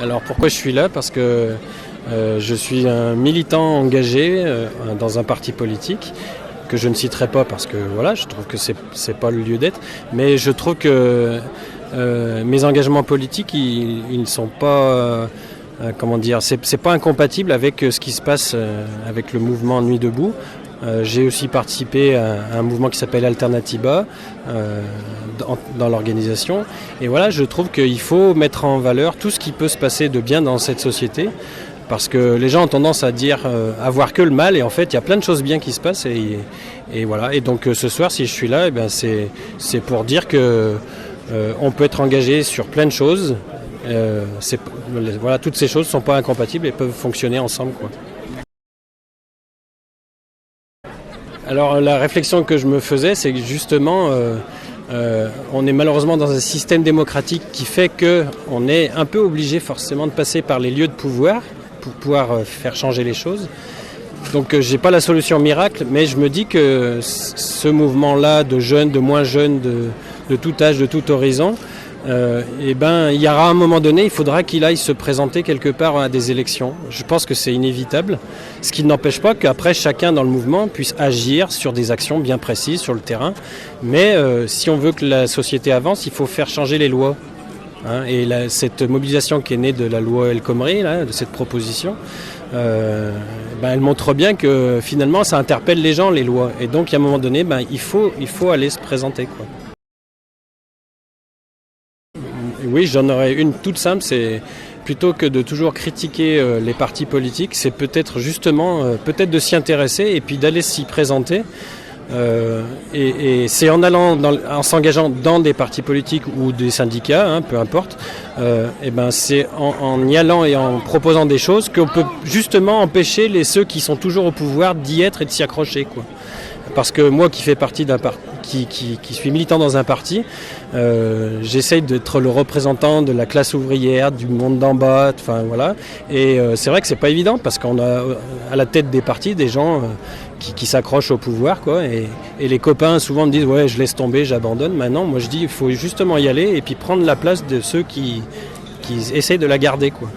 Alors pourquoi je suis là? Parce que je suis un militant engagé dans un parti politique que je ne citerai pas parce que voilà, je trouve que c'est pas le lieu d'être. Mais je trouve que mes engagements politiques, ils ne sont pas, comment dire, c'est pas incompatible avec ce qui se passe avec le mouvement Nuit debout. J'ai aussi participé à un mouvement qui s'appelle Alternativa dans l'organisation. Et voilà, je trouve qu'il faut mettre en valeur tout ce qui peut se passer de bien dans cette société. Parce que les gens ont tendance à dire, à voir que le mal. Et en fait, il y a plein de choses bien qui se passent. Et voilà. Et donc ce soir, si je suis là, eh ben, c'est pour dire que on peut être engagé sur plein de choses. Voilà, toutes ces choses ne sont pas incompatibles et peuvent fonctionner ensemble, quoi. Alors la réflexion que je me faisais, c'est que justement, on est malheureusement dans un système démocratique qui fait qu'on est un peu obligé forcément de passer par les lieux de pouvoir pour pouvoir faire changer les choses. Donc j'ai pas la solution miracle, mais je me dis que ce mouvement-là de jeunes, de moins jeunes, de tout âge, de tout horizon, il y aura un moment donné, il faudra qu'il aille se présenter quelque part à des élections. Je pense que c'est inévitable, ce qui n'empêche pas qu'après chacun dans le mouvement puisse agir sur des actions bien précises sur le terrain. Mais si on veut que la société avance, il faut faire changer les lois. Et cette mobilisation qui est née de la loi El Khomri, là, de cette proposition, elle montre bien que finalement ça interpelle les gens, les lois. Et donc à un moment donné, il faut aller se présenter, quoi. Oui, j'en aurais une toute simple, c'est plutôt que de toujours critiquer les partis politiques, c'est peut-être justement peut-être de s'y intéresser et puis d'aller s'y présenter. Et c'est en s'engageant dans des partis politiques ou des syndicats, peu importe, c'est en y allant et en proposant des choses qu'on peut justement empêcher ceux qui sont toujours au pouvoir d'y être et de s'y accrocher, quoi. Parce que moi qui fais partie d'un parti, qui suis militant dans un parti, j'essaye d'être le représentant de la classe ouvrière, du monde d'en bas, enfin voilà. Et c'est vrai que c'est pas évident parce qu'on a à la tête des partis des gens qui s'accrochent au pouvoir, quoi. Et les copains souvent me disent ouais, je laisse tomber, j'abandonne. Maintenant, moi je dis il faut justement y aller et puis prendre la place de ceux qui essayent de la garder, quoi.